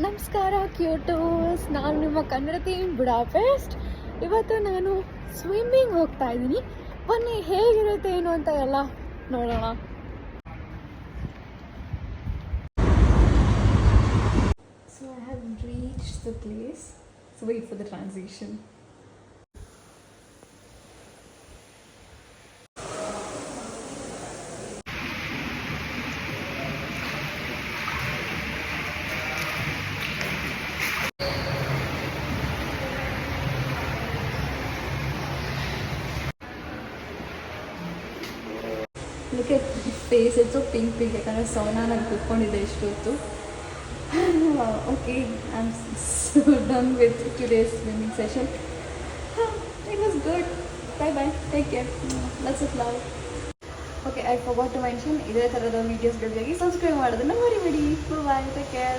ನಮಸ್ಕಾರ ಕ್ಯೂಟೋಸ್, ನಾನು ನಿಮ್ಮ ಕನ್ನಡತಿ ಬುಡಾಪೆಸ್ಟ್. ಇವತ್ತು ನಾನು ಸ್ವಿಮ್ಮಿಂಗ್ ಹೋಗ್ತಾ ಇದ್ದೀನಿ. ಬನ್ನಿ ಹೇಗಿರುತ್ತೆ ಏನು ಅಂತ ಎಲ್ಲ ನೋಡೋಣ. So I have reached the place. So wait for the transition. Look at his face, it's so pink ಯಾಕಂದರೆ ಸೌನಾನಾಗಿ ಕೂತ್ಕೊಂಡಿದ್ದೆ ಇಷ್ಟೊತ್ತು. Okay, I'm so done with today's swimming session. It was good. Bye bye, take care. Lots of love. Okay, I forgot to mention, ಇದೇ ಥರದ ವೀಡಿಯೋಸ್ಗಳಿಗಾಗಿ subscribe ಮಾಡೋದನ್ನು ಮರಿಬೇಡಿ. Bye bye, take care.